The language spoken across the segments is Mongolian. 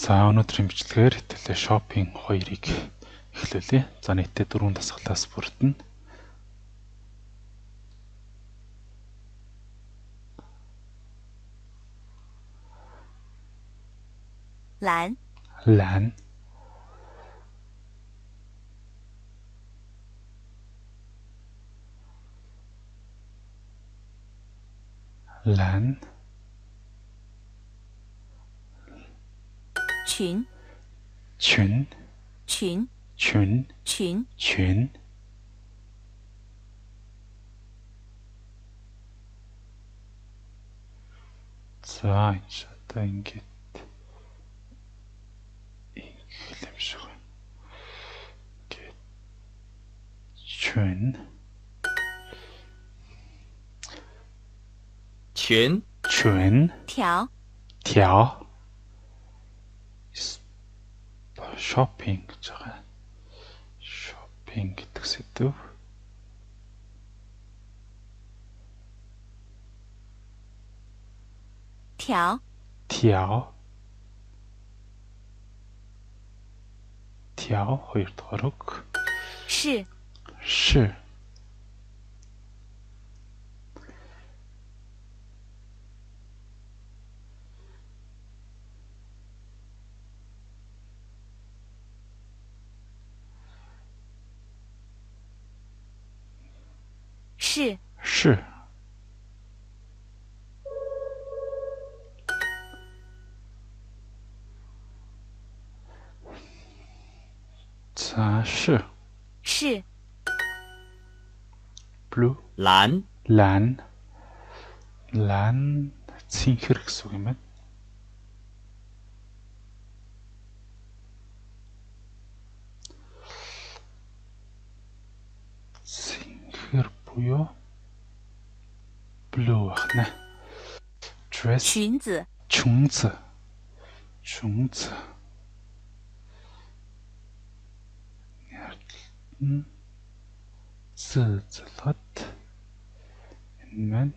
За өнөөдрийн бичлэгээр хэлээ шопинг 2-ыг эхлүүлье. За нийтдээ 4 дасгалаас бүрдэнэ.蓝 蓝 蓝 群 群 群 群 群 群 За энэ одоо ингээд хэлэм шиг байна. Ингээд群 群 群 条 条 shopping гэж байгаа. Shopping гэдэг сэдв.条 条 条 хоёр дахь үг. 是 是 是 是 За 是 是 blue 蓝 蓝 蓝цэнхэр гэсэн үг юм байна. Цэнхэр буюу blue байна. Dress 裙子 裙子 裙子 зэлэт энэ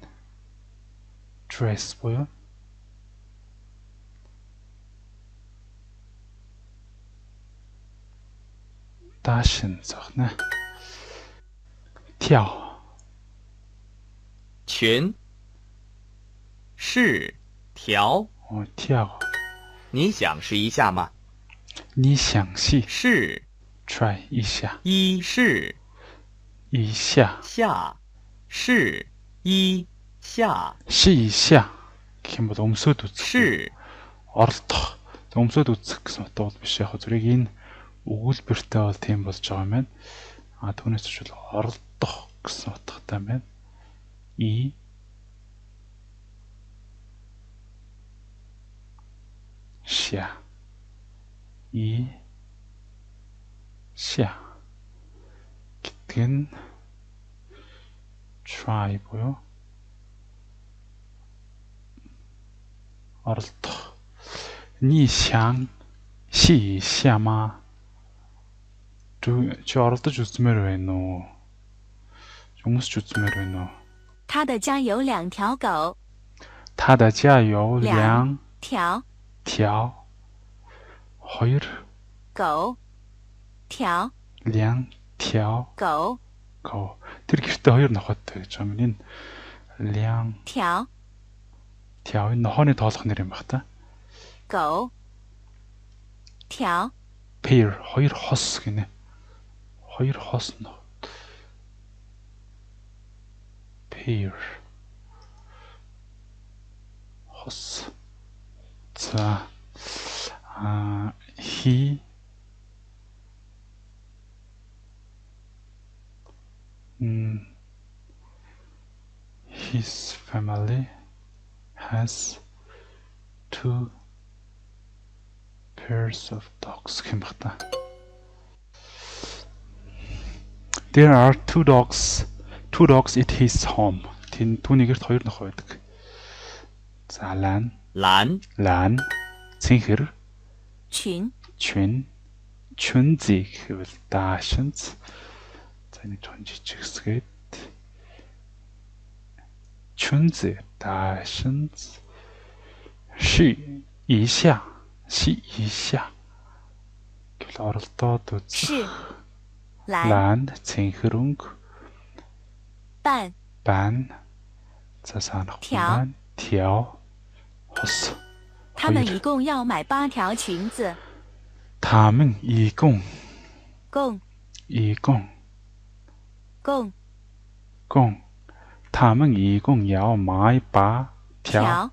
dress буюу даашин зохно. 跳 群是条， 跳 你想试一下吗？你想试试 try 一下一试一下下试一下 试一下гэх юм бол өмсөд үзэх. 试 Оролдох. Өмсөд үзэх гэсэн утга бол биш. Яг зүрийг энэ өгүүлбэртэй бол тийм болж байгаа юм байна. Түүнээс ч оролдох гэсэн утгатай юм байна. И ша и ша гэдэг нь try буюу оролдох. 你想试一下吗? чи оролдож үзмээр байна уу? Өмсч үзмээр байна уу? 他的家有2条狗 他的家有2条条 2狗条2条 狗 狗. Тэр гэртээ 2 нохойтой гэж байгаа юм. Энэ 2条 条 энэ нохооны тоолох нэр юм баг та. 狗条 pair 2 хос гинэ. 2 хос нохой. pair хос. За he his family has 2 pairs of dogs гэх юм баг та. There are 2 dogs at his home. Түүнийгэрт 2 нохой байдаг. За лан цэнхэр 群 群 чүнзи гэвэл даашинз. За энэ жоохон жижиг хэсгээд чүнзи даашинз 试一下系一下。гэвэл оролдоод үз. 是蓝 Лан цэнхэр өнгө 半 ban. За санах хүн Тяо. байна. Тяо. Хос. 他们 хоёр. 一共要买8条裙子， Та мэн игон 共 игон 共 гон. Та мэн игон яо май ба 条. 条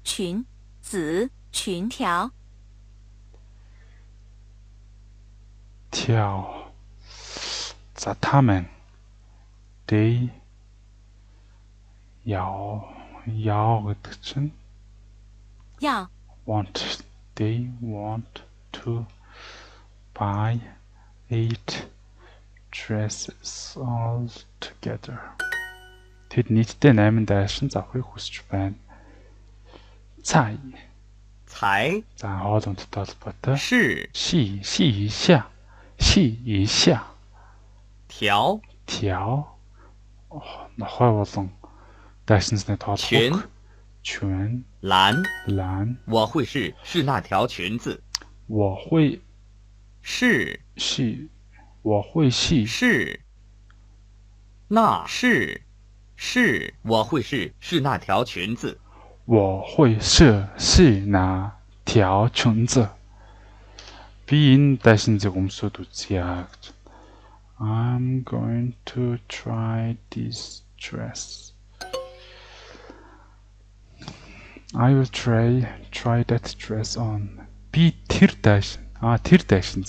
裙子裙条 条. За та мэн дэй яо гэдэг чинь 要 want. They want to buy 8 dresses all together. Тэд нийтдээ 8 дайшин авахыг хүсэж байна. Цай. 才 За хоол ундтай холбоотой. 是 系一下. 系一下. 条 条. Нохой болон дайшинсны Чүн. тоолох. Чүн. 蓝 Лан. 我会是那条裙子，我会是系我会系是那是我会是那条裙子，我会是哪条裙子? Би энэ дайшинзыг өмсөд үзье гэж. I'm going to try this dress. I will try that dress on. Би тэр дайшинз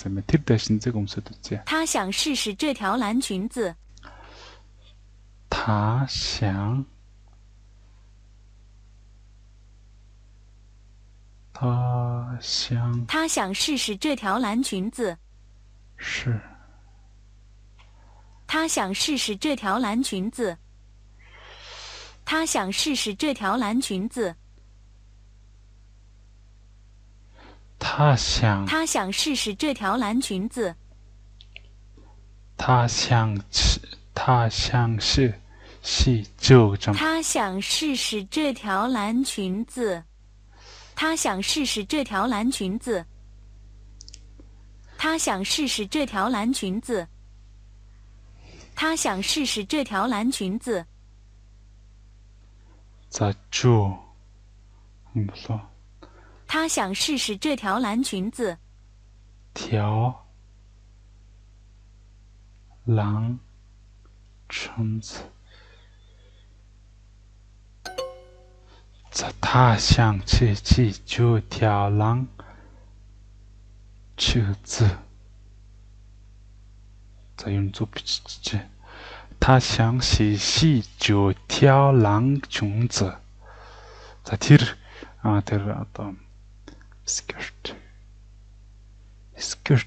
юм. Тэр дайшинзыг өмсөд үзье. 他想试试这条蓝裙子，他想他想试试这条蓝裙子，是他想试试这条蓝裙子，他想试试这条蓝裙子，他想他想试试这条蓝裙子，他想是这张他想试试这条蓝裙子，他想试试这条蓝裙子，他想试试这条蓝裙子，他想试试这条蓝裙子， За жөө юм болоо. 他想试试这条蓝裙子， 条狼裙子. За та想去就条狼裙子. За юм зөв биччихжээ. Та想去就条狼裙子. За тэр одоо skirt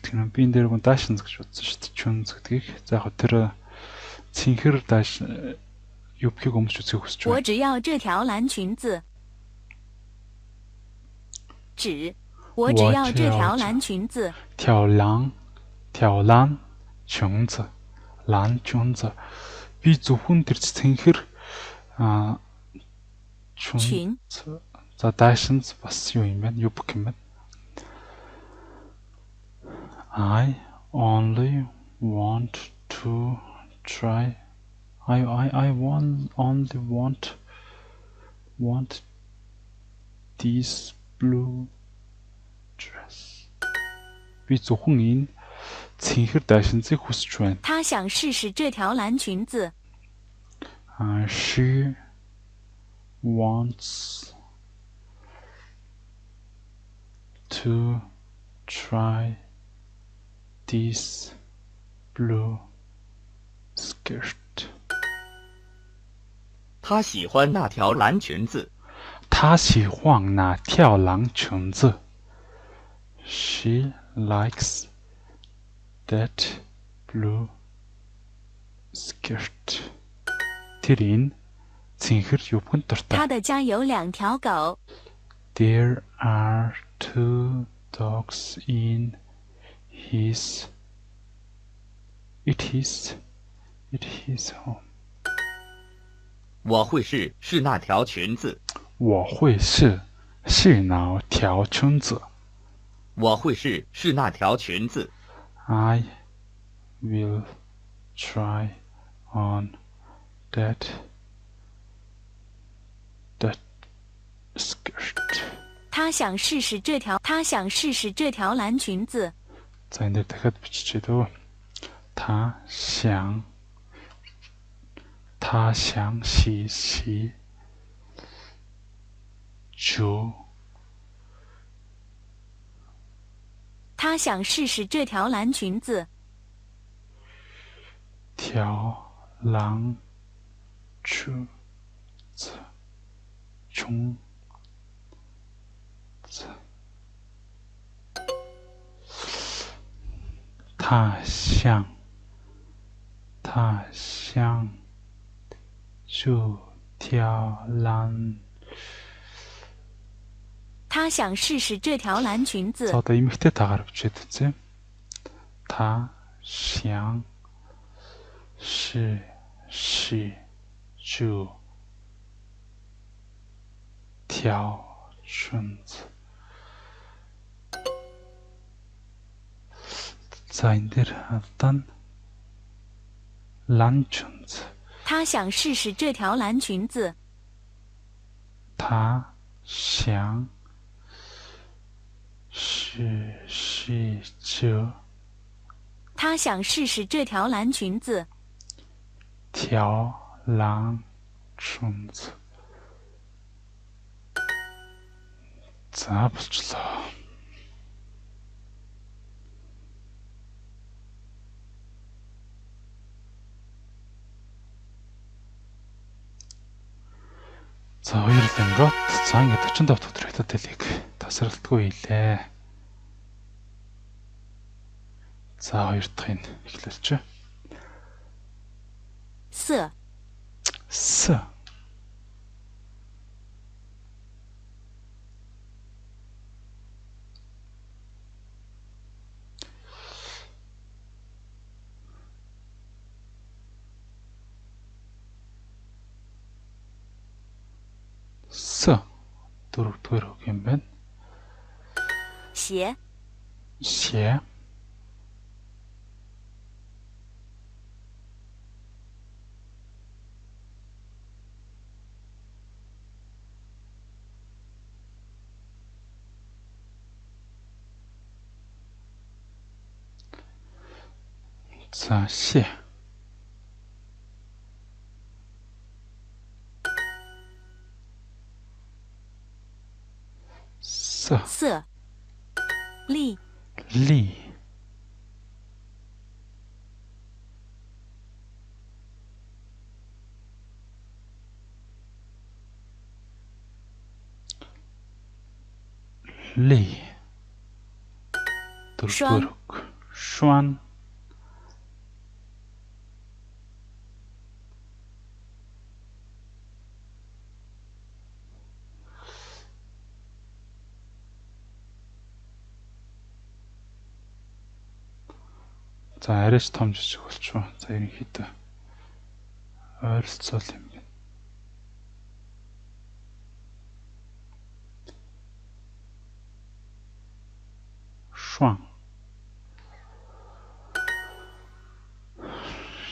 гэнэ би энэ дээр гоо даашинз гэж бодсон шүү дээ. Чүнз гэдгийг. За яг тэр цэнхэр дааш юбкийг өмсч үзэх хүсэж 我 байна. 只要这条蓝裙子。我只要这条蓝裙子。 条狼裙子. Лан чунз. Би зөвхөн тэр цэнхэр裙. За даашинз бас юу юм бэ? Юбк юм байна. I only want to try. I only want this blue dress. Би зөвхөн энэ цэнхэр даашинзыг хүсэж байна. 他想试试这条蓝裙子。 She wants to try this blue skirt. 他喜欢那条蓝裙子，她喜欢那条蓝裙子. She likes that blue skirt. Тэр энэ цэнхэр юбганд дуртай. 他的家有2条狗。 There are 2 dogs in his home. 我会是那条裙子，我会是那条裙子.我会是那条裙子。 I will try on that skirt. 他想试试这条蓝裙子。 За энэ дээр дахиад биччихээ дөө. 他想洗就他想试试这条蓝裙子。条蓝裙子他想就条蓝。 他想试试这条蓝裙子。 За одоо эмэгтэй тагаар бичээд үзье. 他想试就条裙子. За энэ дээр одоо нь蓝裙子. 他想试试这条蓝裙子。他想试就他想试试这条蓝裙子。条蓝裙子. За болчлоо. За хоёр лингот. За ингээд 45 дахь өдрөд дэлийг тасралтгүй хийлээ. За хоёр дахь нь эхлэлч. 色 дөрөвдүгээр үг юм байна. 鞋 鞋 За蟹 色 力 力 力 дөрөвдүгээр үг. Шван За арайч том жижиг болчихоо. За ерөнхийдөө ойролцоол юм байна. Шван.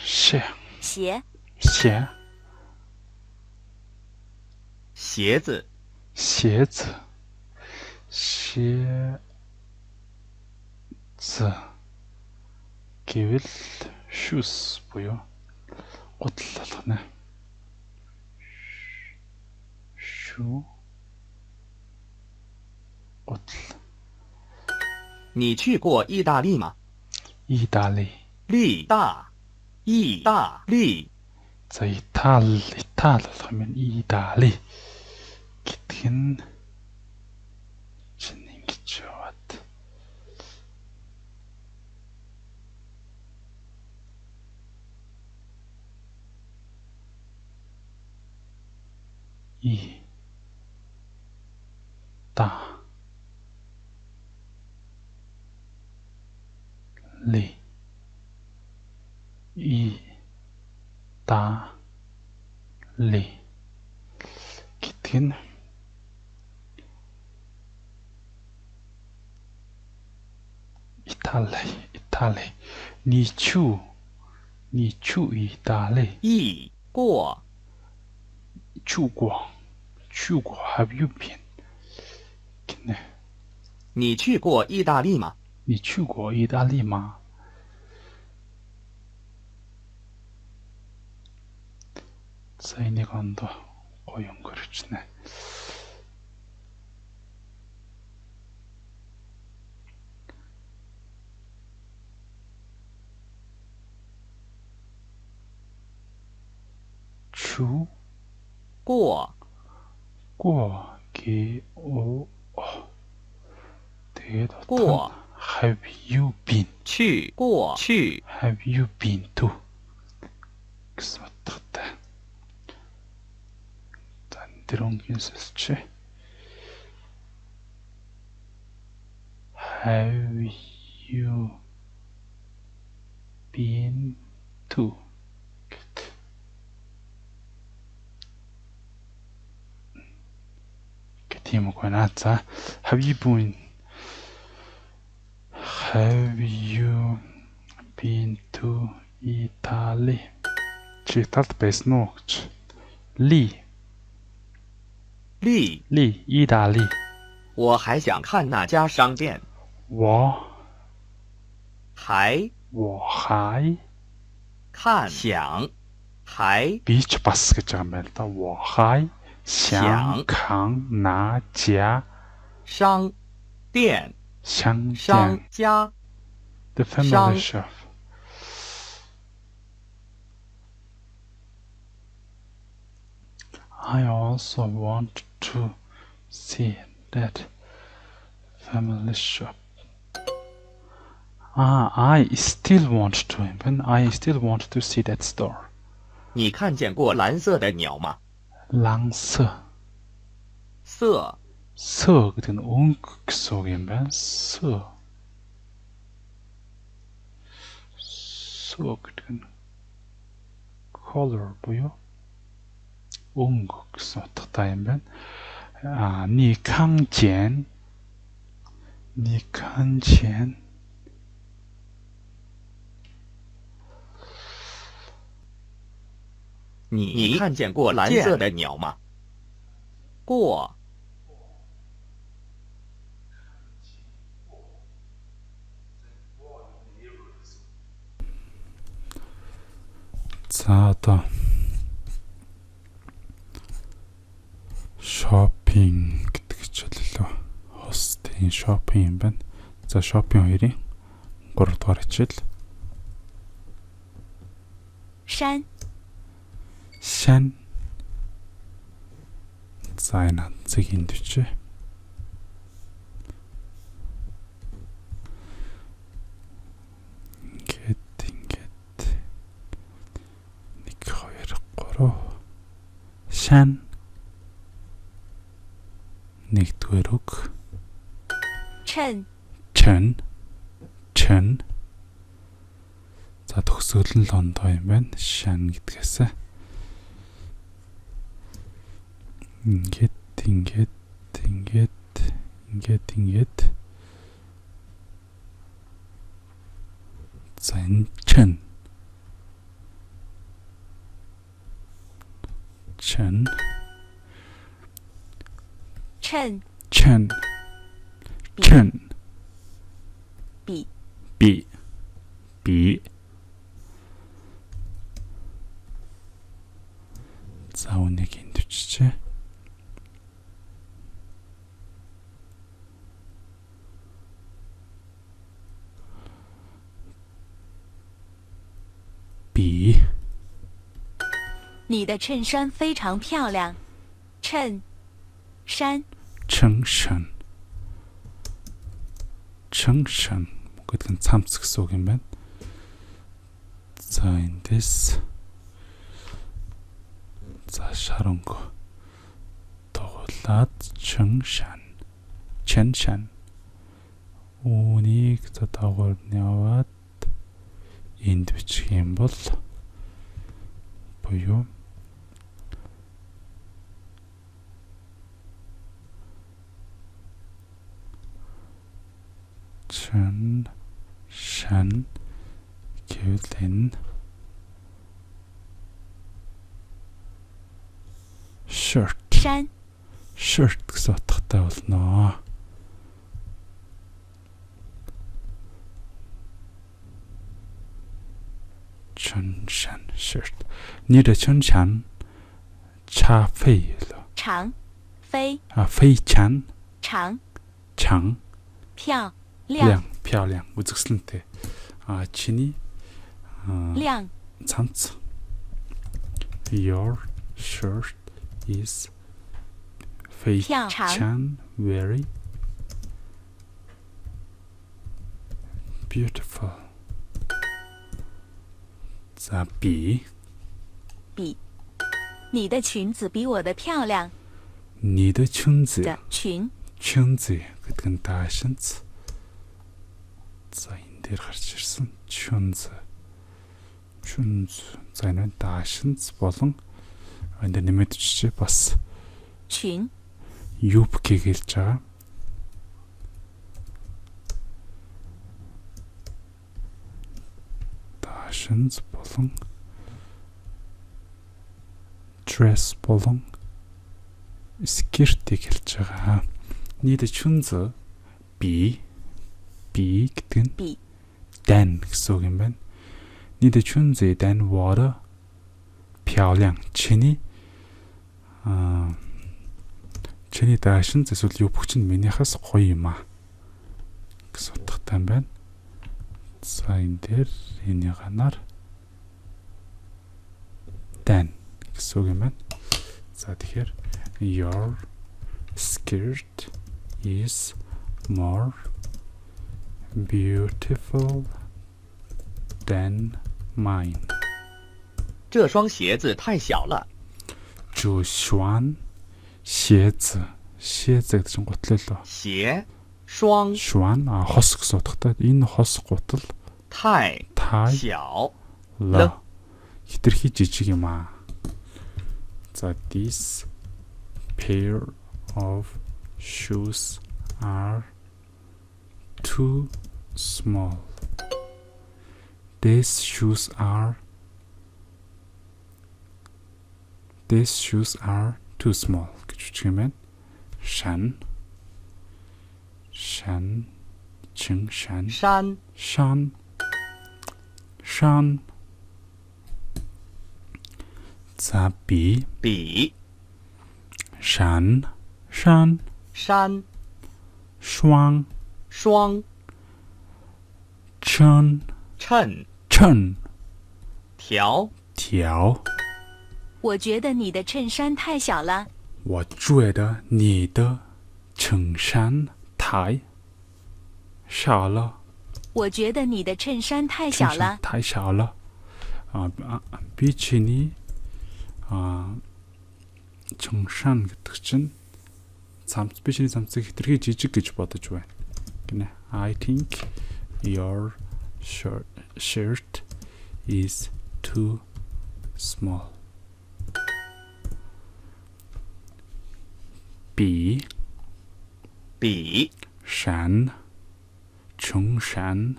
Ше. 鞋 Xe. 鞋子。鞋子 鞋子 гэвэл shoes буюу гудал болох нэ. Shoe гудал. 你去过意大利吗？ 意大利 意大利 За Итали болох юм байна. Идали гэдэг нь чинь ингэж яваад И та ли И та ли гэдэг нь Italy. 你去意大利。意过，去过 Have you been? 你去过意大利吗？你去过意大利吗？За энийг ондоо гоё өнгөрч нэ. Чу 过，过 Тэгээд отох 过 нь have you been? 去过去 Have you been to? гэсэн утгатай. За энэ дэр өнгийн сэлч. Have you been to? Тийм үг байна. За have you been to Italy? Чи Италид байсан уу гэж. Ли 意大利。我还想看那家商店。我还看想还 би ч бас гэж байгаа юм байна л да. 我还想看那家商店商商店 家 The family shop. I also want to see that family shop. I still want to see that store. 你看见过蓝色的鸟吗？ 랑서 色 서 гэдэг нь өнгө гэсэн үг юм байна. 서 гэдэг нь color буюу өнгө гэсэн утгатай юм байна. 你看见你看见过蓝色的鸟吗？过 За одоо шопинг гэдэг хичээлээ хостын шопинг юм байна. За шопинг 2-ын 3 дугаар хичээл.山 Шан. За энэ ханцыг хиндвчээ. Ингээд 1 2 3 шан нэгдүгээр үг.称 chen. За төгсгөл нь лондоо юм байна. Шан гэдгээс. Ингээд. За энэ chen.称 би. За үнийг хиндвчээ. Би 你的衬衫非常漂亮。衬衫 Чэнгшэн гэдэг нь цамц гэсэн үг юм байна. За эндээс за шар өнгө тоглаад чэншан үнийг за дагавар нь яваад энд бичих юм бол буюу Шан гэвэл энэ shirt山 shirt гэсэн утгатай болно. Чуншан shirt. Нэр чуншан 차飞了。长飞飞чан 长 长漂亮 漂亮үзэсгэлэнтэй. Чиний 亮 цамц. Your shirt is 非长 常 very beautiful. 再比你的裙子比我的漂亮 你的裙子的裙 춘지 гэдэг нь даашинц. За энэ дээр гарч ирсэн 춘з. За энэ нь даашинц болон энэ дээр нэмээд өччих бас 裙 юбки гэлж байгаа. Даашинц болон dress болон скиртийг хэлж байгаа. Нийт 춘з би гэдэг нь би дан гэсэн үг юм байна. Нийт 춘з дан water 漂亮 чиний даашин эсвэл юбч нь минийхээс гоё юм аа гэсэн утгатай юм байна. За энэ дээр энэ ганаар дан гэсэн үг юм байна. За тэгэхээр your skirt is more beautiful than mine. 这双鞋子太小了。 这双鞋子гэдэг чинь гутлаа лөө. 鞋双 Шван хос гэсэн утгатай. Энэ хос гутал 太 тай 小 ла хитрхи жижиг юм аа. За this pair of shoes are too small. These shoes are too small гэж үчих юм байна. Шан чин шан山 шан за би 比 шан山 шван 双 chen 衬 chen 条 条。我觉得你的衬衫太小了。我觉得你的衬衫太小了。我觉得你的衬衫太小了。太小了。比起你衬衫гэдэг чинь цамц би чиний цамцыг хэтэрхий жижиг гэж бодож байна. Гинэ. I think your shirt is too small.比 山穷山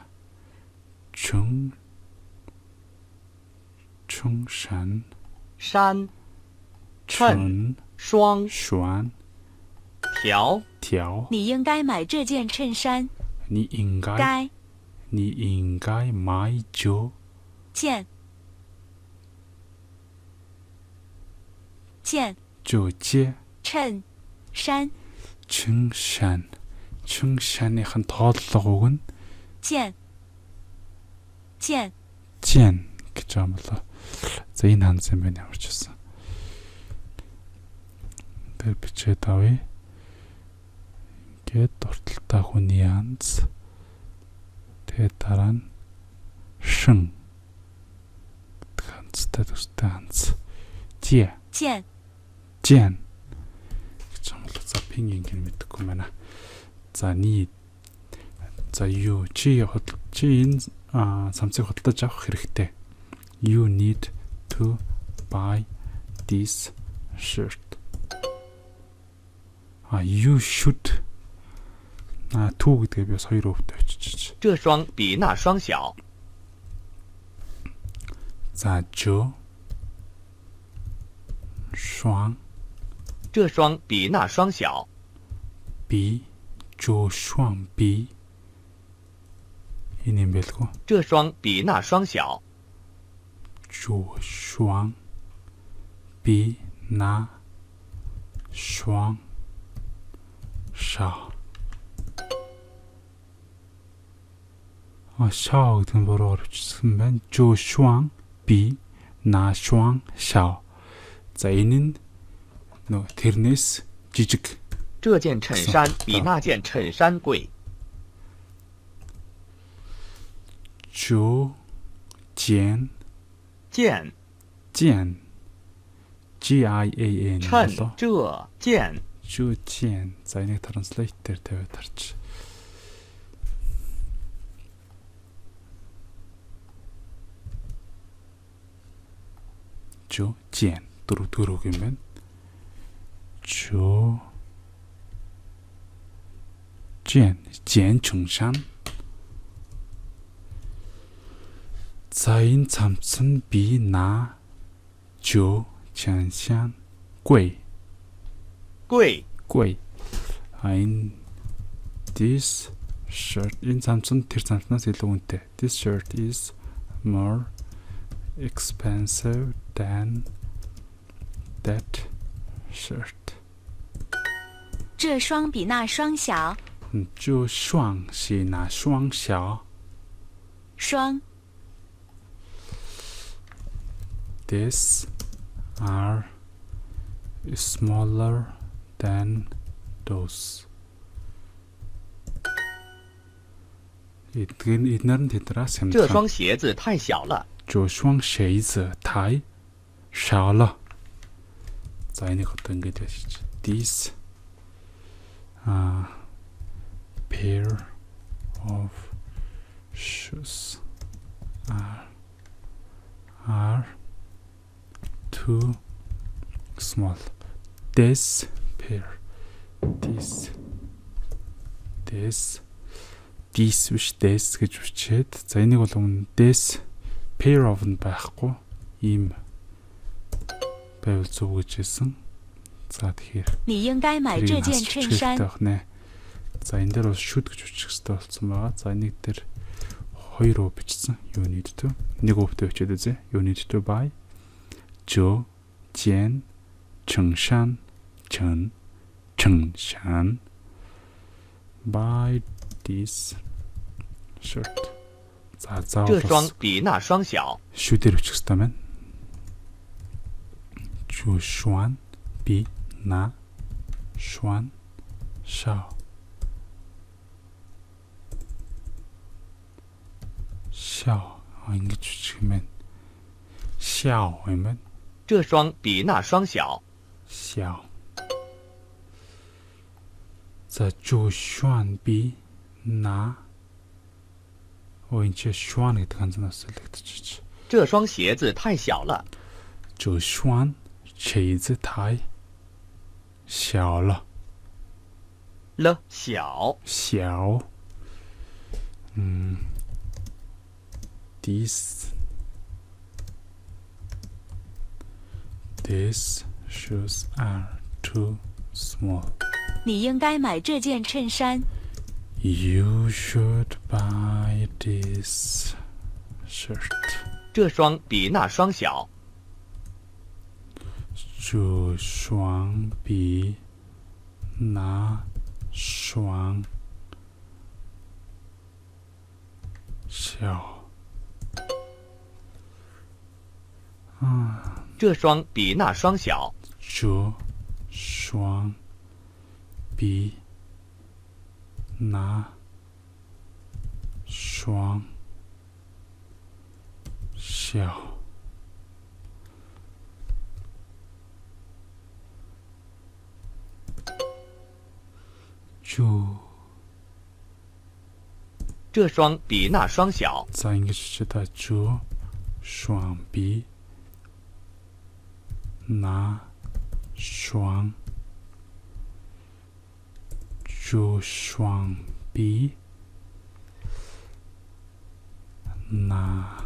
山春双双条条。你应该买这件衬衫。你应该买这件件衬衫 춘산이한 тооллого үг нь 件 Тян гэж юм болоо. За энэ ханц юм байна ямар ч байсан. Тэр бичээд авъя. Ингээд дурталтай хүний ханц. Тэгээд дараа нь шин ханцтай төстэй ханц. Тя.件 Тян. гэж юм болоо. За пингийн гэн мэдэхгүй байна. За юу чи энэ самцыг хөдөлж авах хэрэгтэй. You need to buy this shirt. You should two гэдгээ би бас хоёр өвдө очиж. 这双比那双小。 За жо шван 这双比那双小。 би жо шван би энэ юм байлгүй. 这双比那双小。 жо шван би на шван ша. 샤 гэдэг нь буруу орчсон байна. жо шван би на шван ша. За энэ нь нөө тэрнээс жижиг. 这件衬衫比那件衬衫贵。 жо жен 件 jen GIAN 衬 болоо. 这件 жо жен. За энийг транслейт дээр тавиад харч. жо жен дөрөв юм байна. жо жен жен чүншан. За энэ цамц нь би на жо чаншан гуй 贵 гуй. Энэ this shirt энэ цамц нь тэр цамцнаас илүү үнэтэй. This shirt is more expensive than that shirt. 这双比那双小。就双是哪双小？双 These are smaller than those. эдгээр нь тэднээс 这 хямдхан. 双鞋子太小了。 就双鞋子太少了. За энийг одоо ингэж яшиж. These pair of shoes are too small. This pair. This биш this гэж бичээд. За энийг бол өмнө this pair of нь байхгүй. Ийм байвал зөв гэж хэлсэн. За тэгэхээр 你应该买这件衬衫。 За энэ дээр бол should гэж бичих хэрэгтэй болсон байгаа. За энийг дээр хоёр өө бичсэн. You need to. Нэг өвдөө бичээд үзье. You need to buy 这件衬衫 衬衫 buy this shirt. За 这双比那双小。 should дээр бичих хэрэгтэй байна. 这双比那双小. 샤오. ингэж бичих юм байна. 샤오 юм байна. 这双比那双小。 샤오. За 就双比那 энэ чи шван гэдэг ганцнаас солигдчихэж. 这双鞋子太小了。 就双鞋子太小了。了小。 小 These shoes are too small. 你应该买这件衬衫。 You should buy this shirt. 这双比那双小。 这双比那双小。 这双比那双小。 这双比那双小。 这双比那双小。 За ингэж читаа жо шван би на шван жо шван 比那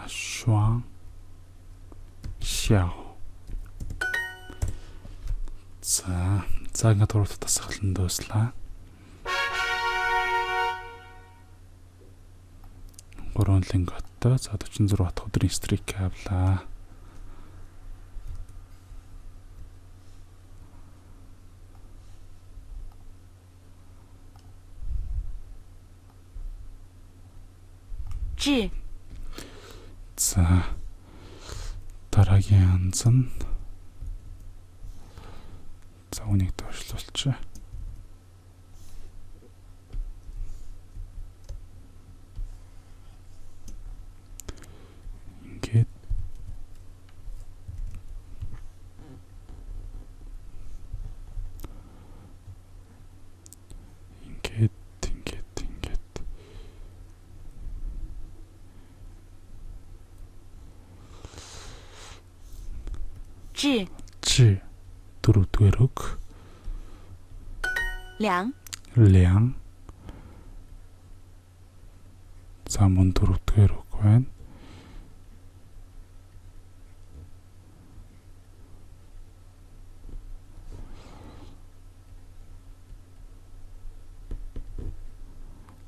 双小 За ингээд урд тасгалан дөөслөө. 3 линготтой. За 46 дахь өдрийн стрик авлаа. Ж. За дараагийн анз нь за үнийг доошлуулчих. Ингээд Ж. Ж дөрөвдүгээр үг. 梁 Лян. За мөн дөрөвдүгээр үг байна.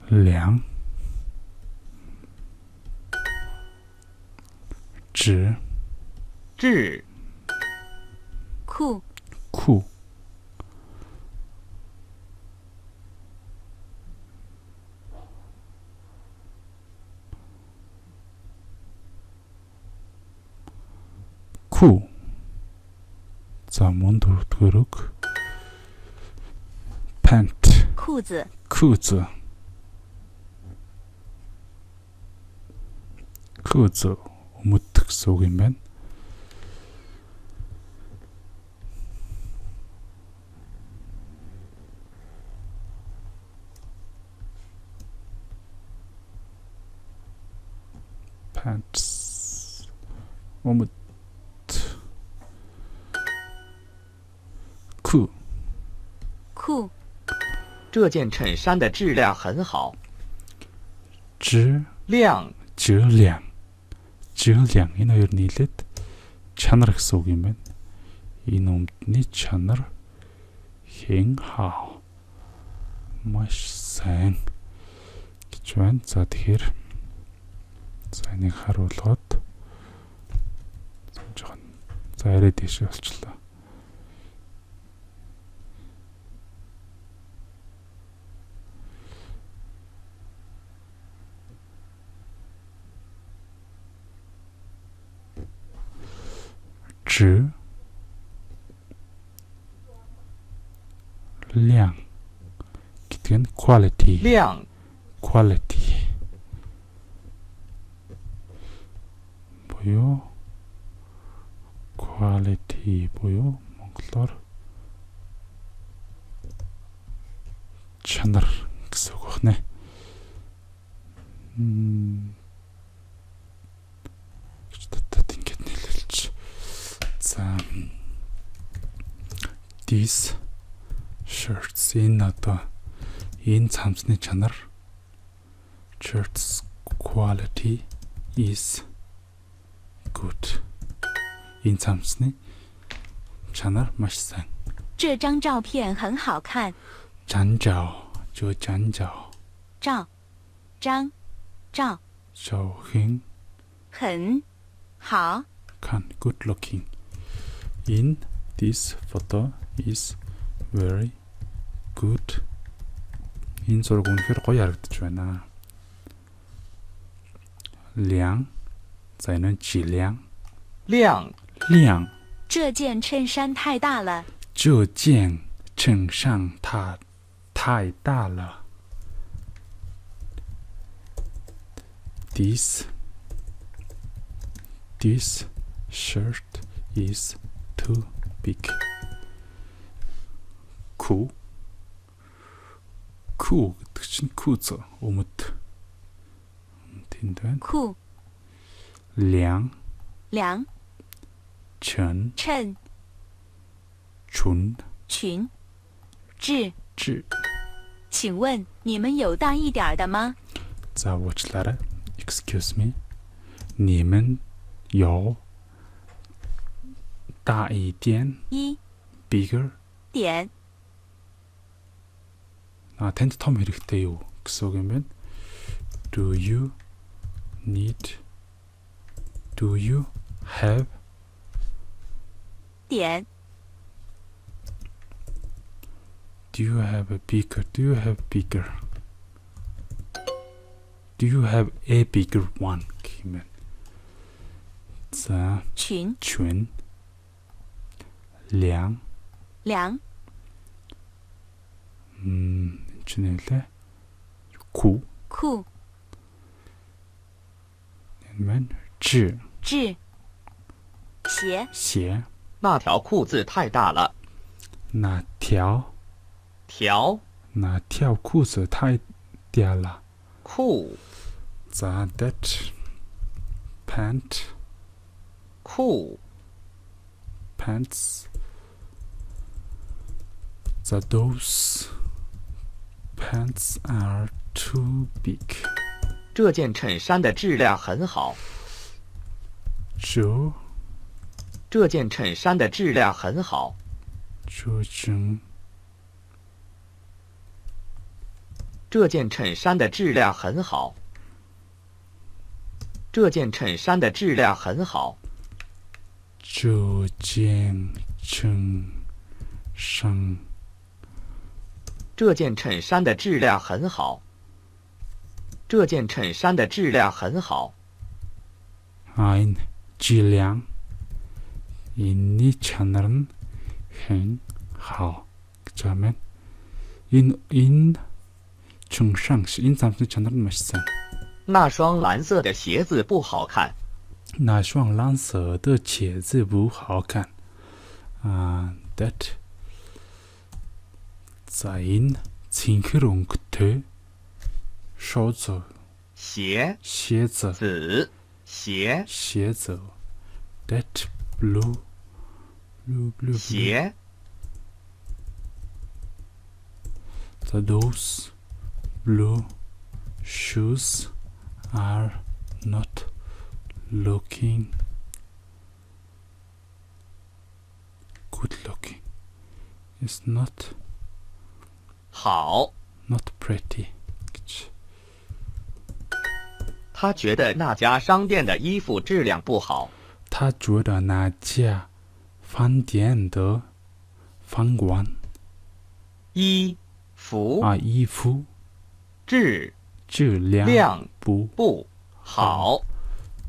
Лян. Ж. 智 酷 酷.酷. За мөн дөрөвдүгээр үг. Pant. 裤子 Кузо. Кузо өмөдөх гэсэн үг юм байна. Pants. өмөд. Ку. 酷 这件衬衫的质量很好， Ж. 亮 Жирлян. Жирлян энэ хоёр нийлээд чанар гэсэн үг юм байна. Энэ өмдний чанар хэн хаа маш сайн гэж байна. За тэгэхээр за энийг харуулгаад жоохон за арай дэше болчихлоо. Ж. Лян гэдэг нь quality. 亮 Quality. буюу quality буюу монголоор чанар гэсэн үг байна. гэж татаад ингэж нийлүүлж. За these shirts энэ одоо энэ цамцны чанар shirts quality is good. Энэ цамцны чанар маш сайн. 这张照片很好看 Жанжао, жоо жанжао. 照张照 Шоухийн 很好 can good looking. In this photo is very good. Энэ зураг үнэхээр гоё харагдаж байна. Лян. За энэ нь жилян. 亮 Лян. 这件衬衫太大了 这件衬衫太大了。This shirt is too big. Cool. Cool гэдэг чинь куз өмд. Тэнд байна. 酷 Лян, 凉 chen, 衬 chun, 裙质 zhi. 请问你们有大一点儿的吗？ За уучлаарай. Excuse me. 你们有大一点一 bigger 点 танд том хэрэгтэй юу гэсэн үг юм байна. Do you have 点 Do you have a bigger? Do you have bigger? Do you have a bigger one? гэх юм байна. За 群群量量 чинь нэлээ ку 裤 энэ маань质质鞋鞋那条裤子太大了。哪条裤子太大了裤 За that pants So those pants are too big. 这件衬衫的质量很好。这件衬衫的质量很好。这件衬衫的质量很好。这件衬衫的质量很好。这件衬衫的质量很好。这件衬衫的质量很好。энэ质量энэний чанар нь хэн хаа гэж байна. Энэ замсны чанар нь маш сайн. 那双蓝色的鞋子不好看。那双蓝色的鞋子不好看. That За энэ цэнхэр өнгөтэй шоуз鞋子 That blue 鞋 So those blue shoes are not looking good looking. It's not 好 not pretty. 他觉得那家商店的衣服质量不好。他觉得那家饭店的饭馆衣服质量不好。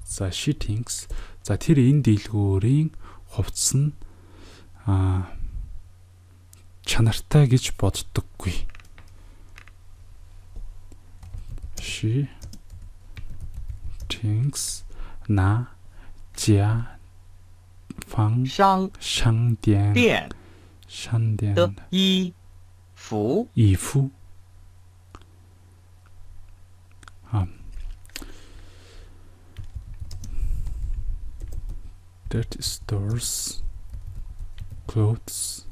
За she thinks за тэр энэ дэлгүүрийн хувцас нь чанартай гэж боддоггүй. She thinks 那家商店的衣服that stores clothes.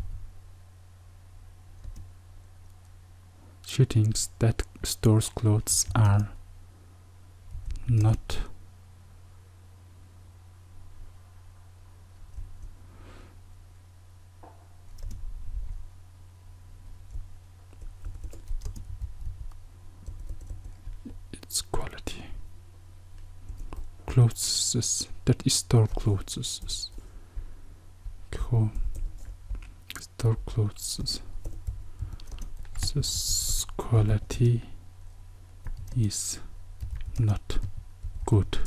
She thinks that stores clothes are not its quality. Clothes that store clothes. Store clothes. This quality is not good.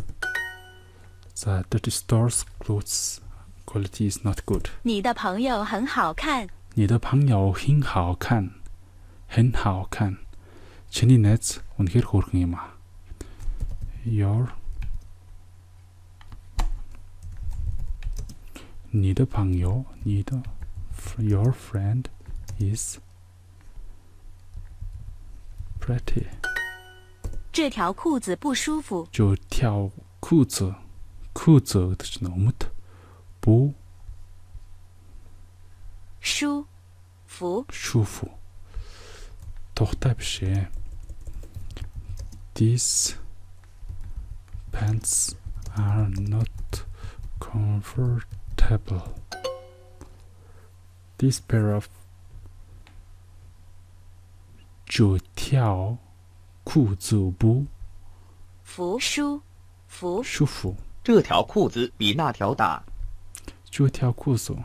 That stores clothes quality is not good. 你的朋友很好看。你的朋友很好看. 很好看. чиний найз үнэхээр хөөрхөн юм аа. Your friend is pretty. 这条裤子不舒服。这条裤子뜻은 너무도不舒服。舒服. тухтай биш ээ. These pants are not comfortable. This pair of 这条裤子不舒服。这条裤子比那条大。这条裤子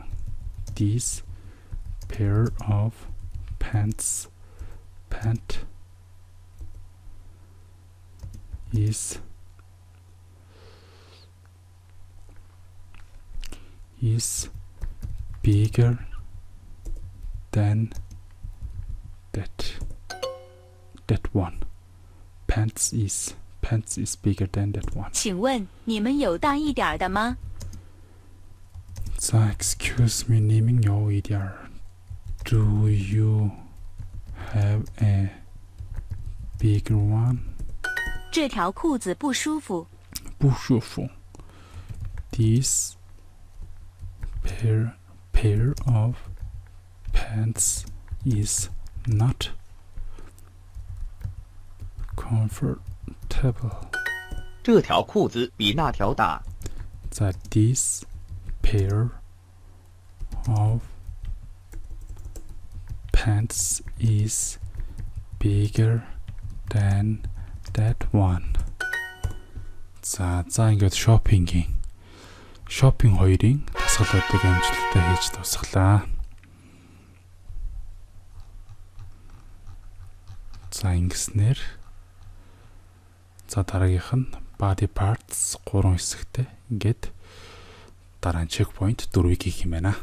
This pair of pant is bigger than that one. Pants is bigger than that one. 请问你们有大一点的吗？ Excuse me, 你们有一点儿。Do you have a bigger one? 这条裤子不舒服。不舒服。This pair of pants is not comfortable. 这条裤子比那条大。That this pair of pants is bigger than that one. За ингээд шопингийн шопинг хоёрын дасгалуудыг амжилттай хийж дуусглаа. За ингэснээр дараагийнх нь body parts 3 хэсэгтэй ингээд дараа нь checkpoint 4-ийг хийх юм байна.